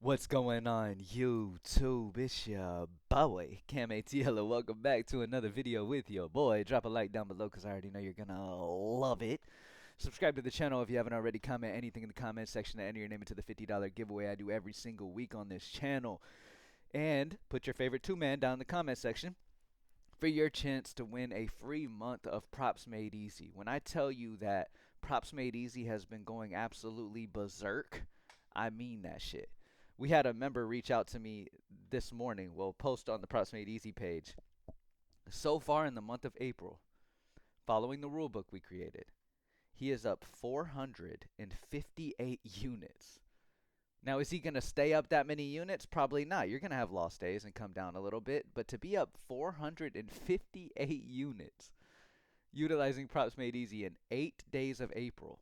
What's going on, YouTube? It's your boy, Cam ATL. Welcome back to another video with your boy. Drop a like down below because I already know you're gonna love it. Subscribe to the channel if you haven't already. Comment anything in the comment section to enter your name into the $50 giveaway I do every single week on this channel. And put your favorite two-man down in the comment section for your chance to win a free month of Props Made Easy. When I tell you that Props Made Easy has been going absolutely berserk, I mean that shit. We had a member reach out to me this morning, well, post on the Props Made Easy page. So far in the month of April, following the rulebook we created, he is up 458 units. Now, is he going to stay up that many units? Probably not. You're going to have lost days and come down a little bit. But to be up 458 units, utilizing Props Made Easy in 8 days of April,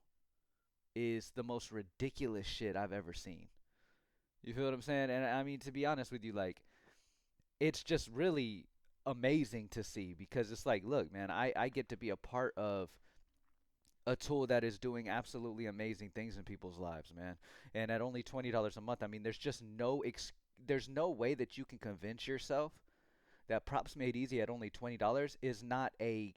is the most ridiculous shit I've ever seen. You feel what I'm saying? And I mean, to be honest with you, like, it's just really amazing to see because it's like, look, man, I get to be a part of a tool that is doing absolutely amazing things in people's lives, man. And at only $20 a month, I mean, there's no way that you can convince yourself that Props Made Easy at only $20 is not a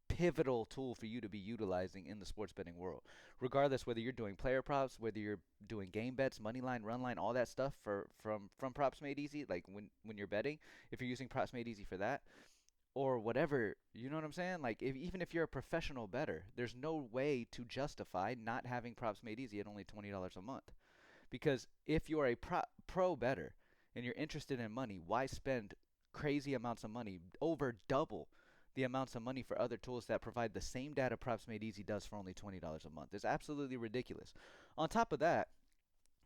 pivotal tool for you to be utilizing in the sports betting world. Regardless whether you're doing player props, whether you're doing game bets, money line, run line, all that stuff from Props Made Easy, like when you're betting, if you're using Props Made Easy for that, or whatever, you know what I'm saying? Like even if you're a professional bettor, there's no way to justify not having Props Made Easy at only $20 a month. Because if you are a pro bettor and you're interested in money, why spend crazy amounts of money, over double the amounts of money for other tools that provide the same data Props Made Easy does for only $20 a month? It's absolutely ridiculous. On top of that,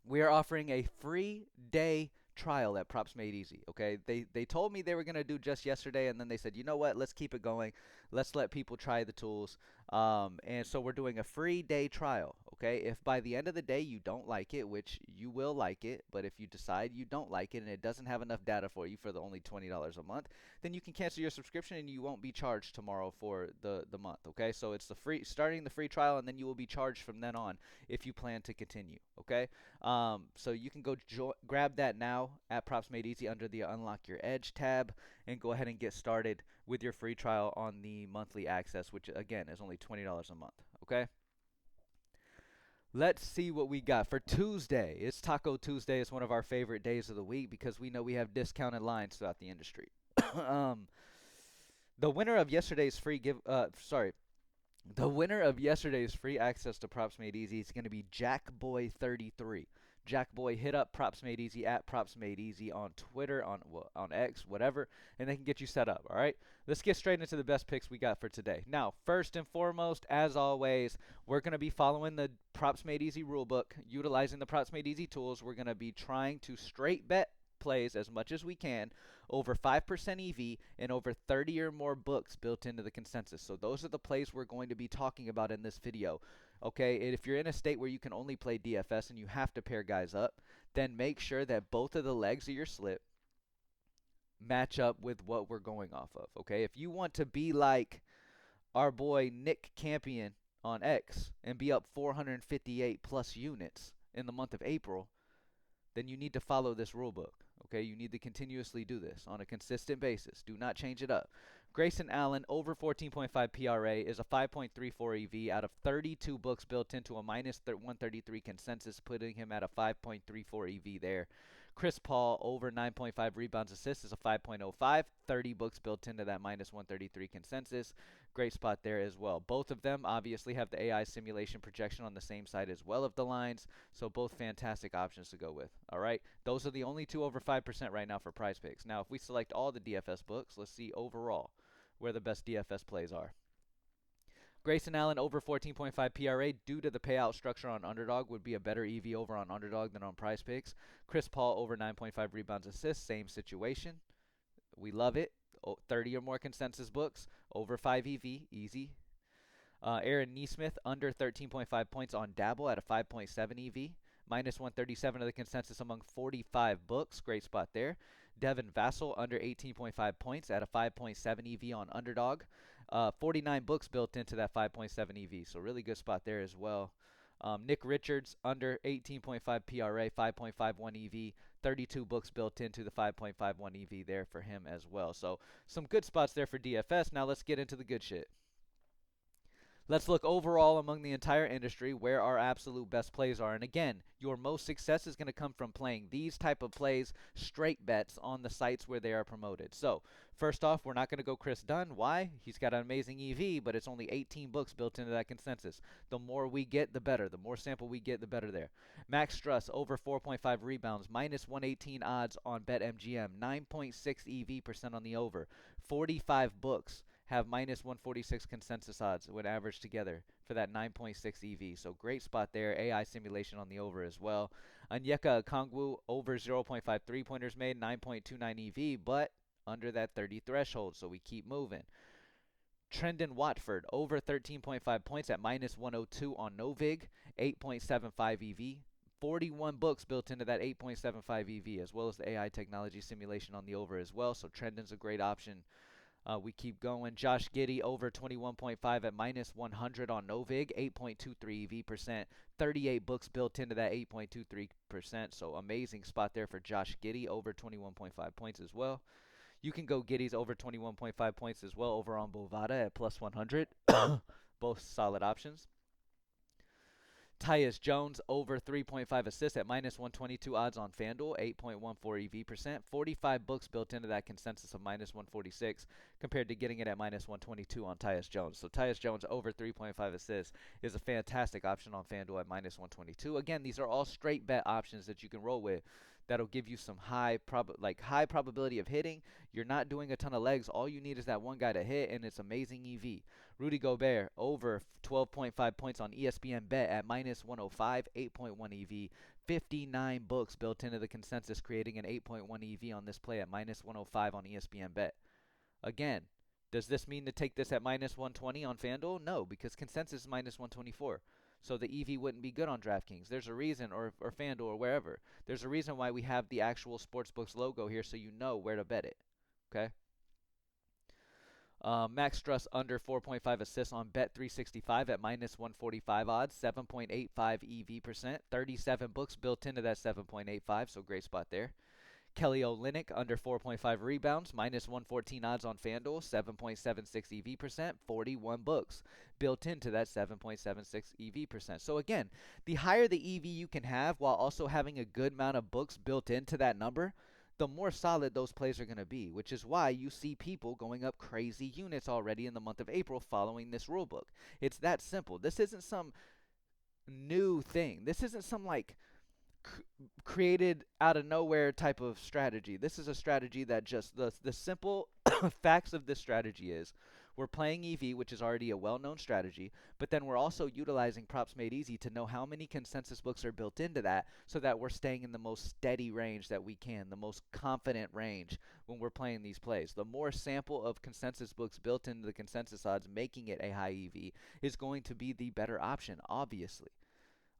we are offering a free day trial at Props Made Easy. Okay, they told me they were gonna do just yesterday, and then they said, you know what? Let's keep it going. Let's let people try the tools. And so we're doing a free day trial. Okay, if by the end of the day you don't like it, which you will like it, but if you decide you don't like it and it doesn't have enough data for you for the only $20 a month, then you can cancel your subscription and you won't be charged tomorrow for the month. Okay, so it's the free starting the free trial, and then you will be charged from then on if you plan to continue. Okay. So you can go grab that now at Props Made Easy under the Unlock Your Edge tab and go ahead and get started with your free trial on the monthly access, which again is only $20 a month. Okay? Let's see what we got for Tuesday. It's Taco Tuesday. It's one of our favorite days of the week because we know we have discounted lines throughout the industry. um, the winner of yesterday's free give, sorry, the winner of yesterday's free access to Props Made Easy is going to be Jackboy33. Jackboy, hit up Props Made Easy at Props Made Easy on Twitter, on X, whatever, and they can get you set up. All right, let's get straight into the best picks we got for today. Now, first and foremost, as always, we're going to be following the Props Made Easy rulebook, utilizing the Props Made Easy tools. We're going to be trying to straight bet plays as much as we can over 5% EV and over 30 or more books built into the consensus. So those are the plays we're going to be talking about in this video. Okay, and if you're in a state where you can only play DFS and you have to pair guys up, then make sure that both of the legs of your slip match up with what we're going off of. Okay, if you want to be like our boy Nick Campion on X and be up 458 plus units in the month of April, then you need to follow this rule book. Okay, you need to continuously do this on a consistent basis. Do not change it up. Grayson Allen over 14.5 PRA is a 5.34 EV out of 32 books built into a minus 133 consensus, putting him at a 5.34 EV there. Chris Paul over 9.5 rebounds assists is a 5.05, 30 books built into that minus 133 consensus. Great spot there as well. Both of them obviously have the AI simulation projection on the same side as well of the lines, so both fantastic options to go with. All right, those are the only two over 5% right now for Prizepicks. Now, if we select all the DFS books, let's see overall where the best DFS plays are. Grayson Allen over 14.5 PRA due to the payout structure on Underdog would be a better EV over on Underdog than on Prizepicks. Chris Paul over 9.5 rebounds assists, same situation. We love it. 30 or more consensus books, over 5 EV, easy. Aaron Neesmith under 13.5 points on Dabble at a 5.7 EV. Minus 137 of the consensus among 45 books. Great spot there. Devin Vassell under 18.5 points at a 5.7 EV on Underdog. 49 books built into that 5.7 EV. So really good spot there as well. Nick Richards, under 18.5 PRA, 5.51 EV, 32 books built into the 5.51 EV there for him as well. So some good spots there for DFS. Now let's get into the good shit. Let's look overall among the entire industry where our absolute best plays are. And again, your most success is going to come from playing these type of plays, straight bets on the sites where they are promoted. So first off, we're not going to go Chris Dunn. Why? He's got an amazing EV, but it's only 18 books built into that consensus. The more we get, the better. The more sample we get, the better there. Max Struss, over 4.5 rebounds, minus 118 odds on BetMGM, 9.6 EV percent on the over, 45 books have minus 146 consensus odds when averaged together for that 9.6 EV. So great spot there. AI simulation on the over as well. Onyeka Okongwu, over 0.5 3-pointers made, 9.29 EV, but under that 30 threshold. So we keep moving. Trendon Watford, over 13.5 points at minus 102 on Novig, 8.75 EV. 41 books built into that 8.75 EV, as well as the AI technology simulation on the over as well. So Trendon's a great option. We keep going. Josh Giddey, over 21.5 at minus 100 on Novig, 8.23 EV percent, 38 books built into that 8.23%. So amazing spot there for Josh Giddey, over 21.5 points as well. You can go Giddey's over 21.5 points as well over on Bovada at plus 100. Both solid options. Tyus Jones, over 3.5 assists at minus 122 odds on FanDuel, 8.14 EV percent. 45 books built into that consensus of minus 146 compared to getting it at minus 122 on Tyus Jones. So Tyus Jones, over 3.5 assists, is a fantastic option on FanDuel at minus 122. Again, these are all straight bet options that you can roll with. That'll give you some high probability of hitting. You're not doing a ton of legs. All you need is that one guy to hit, and it's amazing EV. Rudy Gobert, over 12.5 points on ESPN Bet at minus 105, 8.1 EV. 59 books built into the consensus, creating an 8.1 EV on this play at minus 105 on ESPN Bet. Again, does this mean to take this at minus 120 on FanDuel? No, because consensus is minus 124. So the EV wouldn't be good on DraftKings. There's a reason, or FanDuel or wherever. There's a reason why we have the actual Sportsbooks logo here so you know where to bet it. Okay? Max Struss, under 4.5 assists on Bet365 at minus 145 odds, 7.85 EV percent, 37 books built into that 7.85, so great spot there. Kelly Olynyk, under 4.5 rebounds, minus 114 odds on FanDuel, 7.76 EV percent, 41 books built into that 7.76 EV percent. So again, the higher the EV you can have while also having a good amount of books built into that number, the more solid those plays are going to be, which is why you see people going up crazy units already in the month of April following this rule book. It's that simple. This isn't some new thing. This isn't some like created out of nowhere type of strategy. This is a strategy that just the simple facts of this strategy is we're playing EV, which is already a well-known strategy, but then we're also utilizing props made easy to know how many consensus books are built into that so that we're staying in the most steady range that we can, the most confident range when we're playing these plays. The more sample of consensus books built into the consensus odds making it a high EV is going to be the better option, obviously.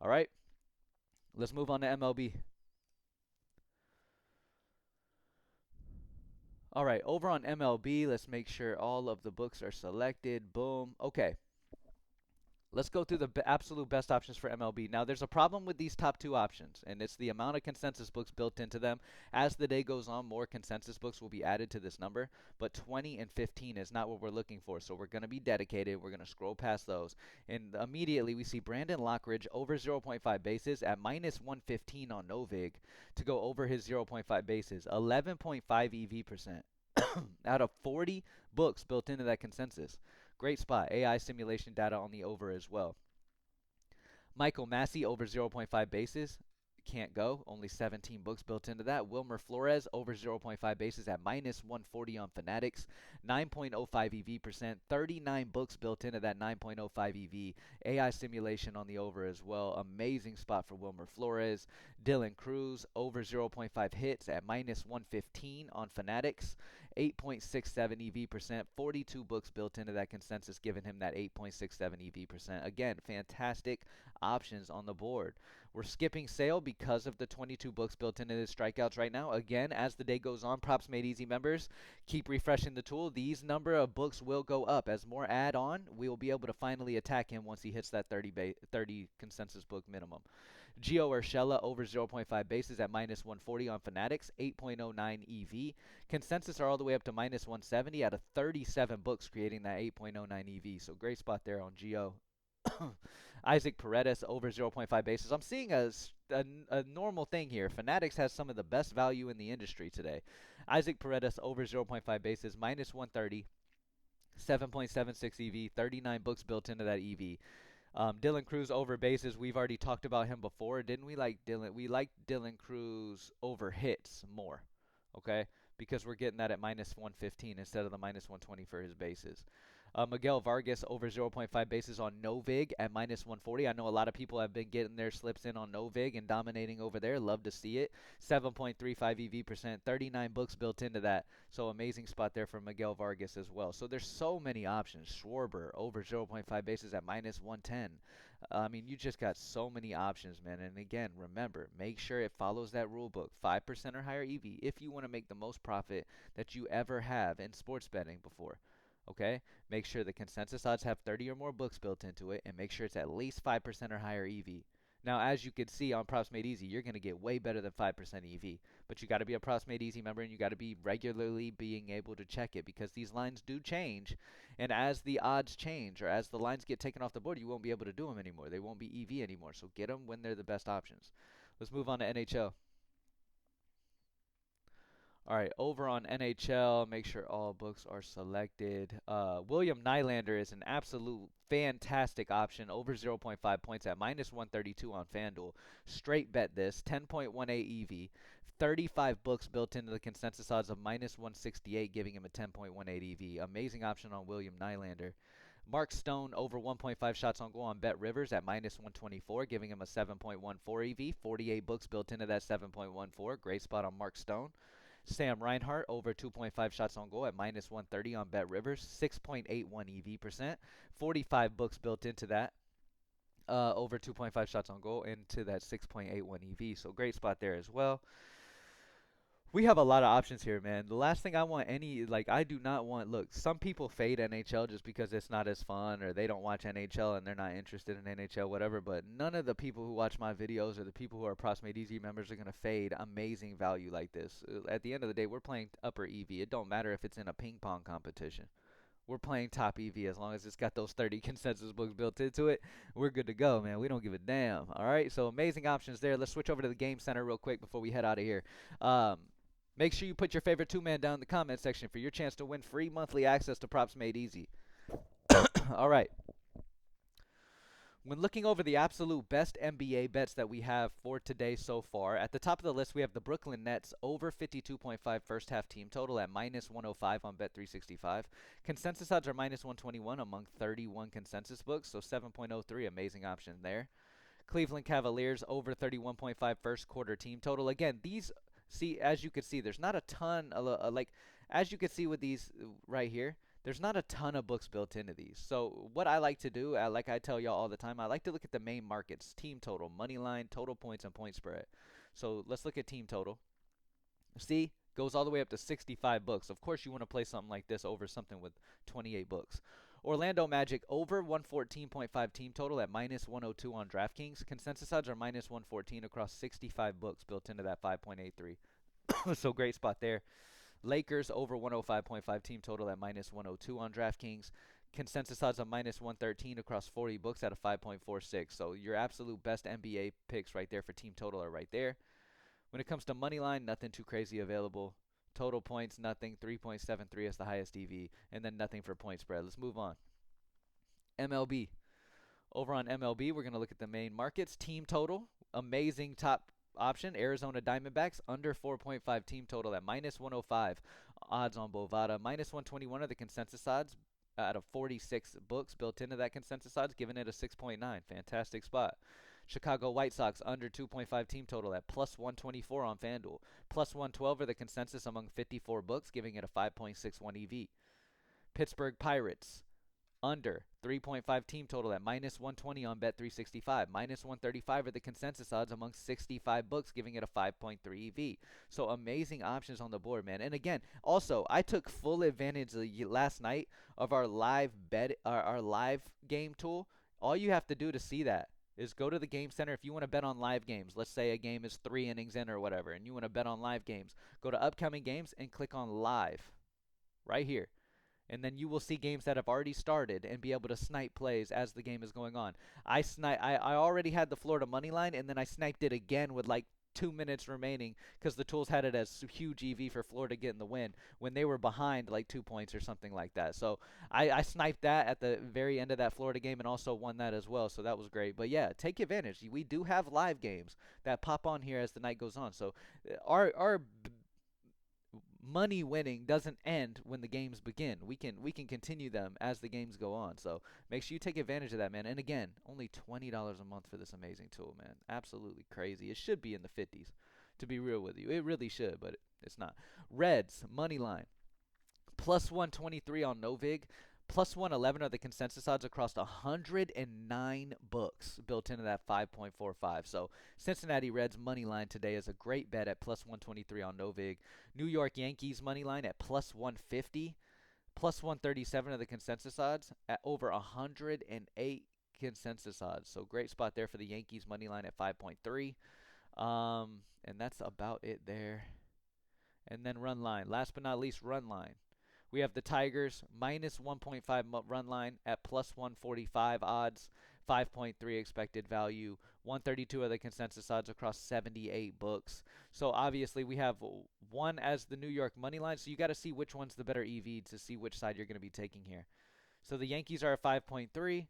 All right? Let's move on to MLB. All right, over on MLB, let's make sure all of the books are selected. Boom. Okay. Let's go through the absolute best options for MLB. Now, there's a problem with these top two options, and it's the amount of consensus books built into them. As the day goes on, more consensus books will be added to this number, but 20 and 15 is not what we're looking for, so we're going to be dedicated. We're going to scroll past those, and immediately we see Brandon Lockridge, over 0.5 bases at minus 115 on Novig to go over his 0.5 bases, 11.5 EV percent out of 40 books built into that consensus. Great spot. AI simulation data on the over as well. Michael Massey, over 0.5 bases. Can't go. Only 17 books built into that. Wilmer Flores, over 0.5 bases at minus 140 on Fanatics. 9.05 EV percent. 39 books built into that 9.05 EV. AI simulation on the over as well. Amazing spot for Wilmer Flores. Dylan Cruz, over 0.5 hits at minus 115 on Fanatics. 8.67 EV percent. 42 books built into that consensus, giving him that 8.67 EV percent. Again, fantastic options on the board. We're skipping Sale because of the 22 books built into his strikeouts right now. Again, as the day goes on, Props Made Easy members, keep refreshing the tool. These number of books will go up. As more add on, we will be able to finally attack him once he hits that 30 consensus book minimum. Gio Urshela over 0.5 bases at minus 140 on Fanatics, 8.09 EV. Consensus are all the way up to minus 170 out of 37 books, creating that 8.09 EV. So great spot there on Gio. Isaac Paredes over 0.5 bases. I'm seeing a normal thing here. Fanatics has some of the best value in the industry today. Isaac Paredes over 0.5 bases, minus 130, 7.76 EV, 39 books built into that EV. Dylan Cruz over bases. We've already talked about him before, didn't we? Like Dylan, we like Dylan Cruz over hits more, okay? Because we're getting that at minus 115 instead of the minus 120 for his bases. Miguel Vargas over 0.5 bases on Novig at minus 140. I know a lot of people have been getting their slips in on Novig and dominating over there. Love to see it. 7.35 EV percent, 39 books built into that. So amazing spot there for Miguel Vargas as well. So there's so many options. Schwarber over 0.5 bases at minus 110. I mean, you just got so many options, man. And again, remember, make sure it follows that rule book. 5% or higher EV if you want to make the most profit that you ever have in sports betting before. Okay? Make sure the consensus odds have 30 or more books built into it, and make sure it's at least 5% or higher EV. Now, as you can see on Props Made Easy, you're going to get way better than 5% EV. But you got to be a Props Made Easy member, and you got to be regularly being able to check it, because these lines do change. And as the odds change, or as the lines get taken off the board, you won't be able to do them anymore. They won't be EV anymore. So get them when they're the best options. Let's move on to NHL. All right, over on NHL, make sure all books are selected. William Nylander is an absolute fantastic option, over 0.5 points at minus 132 on FanDuel. Straight bet this, 10.18 EV, 35 books built into the consensus odds of minus 168, giving him a 10.18 EV. Amazing option on William Nylander. Mark Stone over 1.5 shots on goal on Bet Rivers at minus 124, giving him a 7.14 EV. 48 books built into that 7.14. Great spot on Mark Stone. Sam Reinhart over 2.5 shots on goal at minus 130 on Bet Rivers, 6.81 EV percent. 45 books built into that. Over 2.5 shots on goal into that 6.81 EV. So great spot there as well. We have a lot of options here, man. The last thing I want I do not want, look, some people fade NHL just because it's not as fun, or they don't watch NHL and they're not interested in NHL, whatever, but none of the people who watch my videos or the people who are Props Made Easy members are going to fade amazing value like this. At the end of the day, we're playing upper EV. It don't matter if it's in a ping pong competition. We're playing top EV as long as it's got those 30 consensus books built into it. We're good to go, man. We don't give a damn. All right, so amazing options there. Let's switch over to the Game Center real quick before we head out of here. Make sure you put your favorite two-man down in the comment section for your chance to win free monthly access to Props Made Easy. All right. When looking over the absolute best NBA bets that we have for today so far, at the top of the list we have the Brooklyn Nets over 52.5 first half team total at minus 105 on Bet365. Consensus odds are minus 121 among 31 consensus books, so 7.03, amazing option there. Cleveland Cavaliers over 31.5 first quarter team total. Again, these... See, as you can see, there's not a ton, as you can see with these right here, there's not a ton of books built into these. So what I like to do, like I tell y'all all the time, I like to look at the main markets, team total, money line, total points, and point spread. So let's look at team total. See, goes all the way up to 65 books. Of course, you want to play something like this over something with 28 books. Orlando Magic over 114.5 team total at minus 102 on DraftKings. Consensus odds are minus 114 across 65 books built into that 5.83. So great spot there. Lakers over 105.5 team total at minus 102 on DraftKings. Consensus odds of minus 113 across 40 books at a 5.46. So your absolute best NBA picks right there for team total are right there. When it comes to money line, nothing too crazy available. Total points, nothing. 3.73 is the highest EV. And then nothing for point spread. Let's move on. MLB. Over on MLB, we're going to look at the main markets. Team total, amazing top option. Arizona Diamondbacks, under 4.5 team total at minus 105. Odds on Bovada. Minus 121 are the consensus odds out of 46 books built into that consensus odds, giving it a 6.9. Fantastic spot. Chicago White Sox under 2.5 team total at plus 124 on FanDuel. Plus 112 are the consensus among 54 books, giving it a 5.61 EV. Pittsburgh Pirates Under 3.5 team total at minus 120 on Bet365. Minus 135 are the consensus odds among 65 books, giving it a 5.3 EV. So amazing options on the board, man. And again, also, I took full advantage last night of our live our live game tool. All you have to do to see that is go to the game center. If you want to bet on live games, let's say a game is 3 innings in or whatever, and you want to bet on live games, go to upcoming games and click on live right here. And then you will see games that have already started and be able to snipe plays as the game is going on. I already had the Florida money line, and then I sniped it again with like 2 minutes remaining because the tools had it as huge EV for Florida getting the win when they were behind like 2 points or something like that. So I sniped that at the very end of that Florida game and also won that as well. So that was great. But yeah, take advantage. We do have live games that pop on here as the night goes on. So our money winning doesn't end when the games begin. We can continue them as the games go on. So make sure you take advantage of that, man. And again, only $20 a month for this amazing tool, man. Absolutely crazy. It should be in the 50s, to be real with you. It really should, but it's not. Reds money line plus 123 on Novig. Plus 111 are the consensus odds across 109 books built into that 5.45. So Cincinnati Reds money line today is a great bet at plus 123 on Novig. New York Yankees money line at plus 150. Plus 137 are the consensus odds at over 108 consensus odds. So great spot there for the Yankees money line at 5.3. And that's about it there. And then run line. Last but not least, run line. We have the Tigers minus 1.5 run line at plus 145 odds, 5.3 expected value, 132 are the consensus odds across 78 books. So obviously we have one as the New York money line, so you got to see which one's the better EV to see which side you're going to be taking here. So the Yankees are at 5.3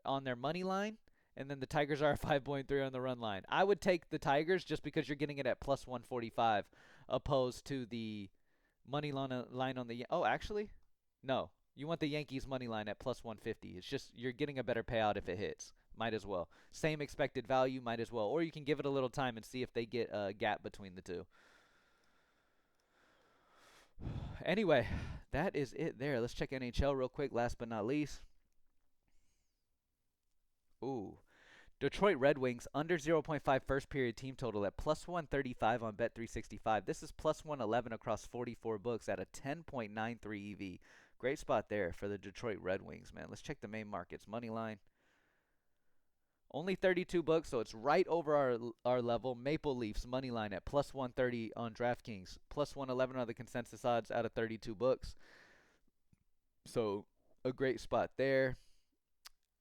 on their money line, and then the Tigers are at 5.3 on the run line. I would take the Tigers just because you're getting it at plus 145 opposed to the money line on the actually no, you want the Yankees money line at plus 150. It's just you're getting a better payout if it hits. Might as well. Same expected value, might as well. Or you can give it a little time and see if they get a gap between the two. Anyway, that is it there. Let's check NHL real quick, last but not least. Ooh, Detroit Red Wings under 0.5 first period team total at plus 135 on Bet365. This is plus 111 across 44 books at a 10.93 EV. Great spot there for the Detroit Red Wings, man. Let's check the main markets. Money line. Only 32 books, so it's right over our level. Maple Leafs money line at plus 130 on DraftKings. Plus 111 are the consensus odds out of 32 books. So a great spot there.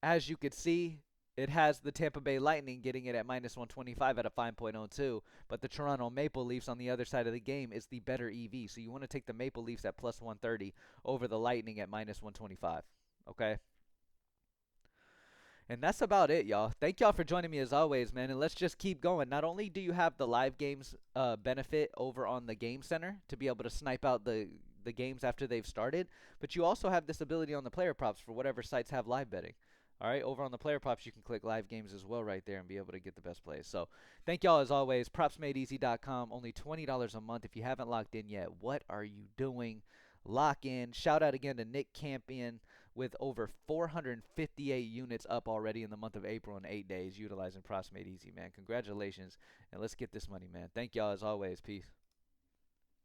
As you could see, it has the Tampa Bay Lightning getting it at minus 125 at a 5.02, but the Toronto Maple Leafs on the other side of the game is the better EV. So you want to take the Maple Leafs at plus 130 over the Lightning at minus 125. Okay? And that's about it, y'all. Thank y'all for joining me as always, man. And let's just keep going. Not only do you have the live games benefit over on the Game Center to be able to snipe out the games after they've started, but you also have this ability on the player props for whatever sites have live betting. All right, over on the player props, you can click live games as well right there and be able to get the best plays. So thank y'all as always. PropsMadeEasy.com, only $20 a month. If you haven't locked in yet, what are you doing? Lock in. Shout out again to Nick Campion with over 458 units up already in the month of April in 8 days utilizing Props Made Easy, man. Congratulations, and let's get this money, man. Thank y'all as always. Peace.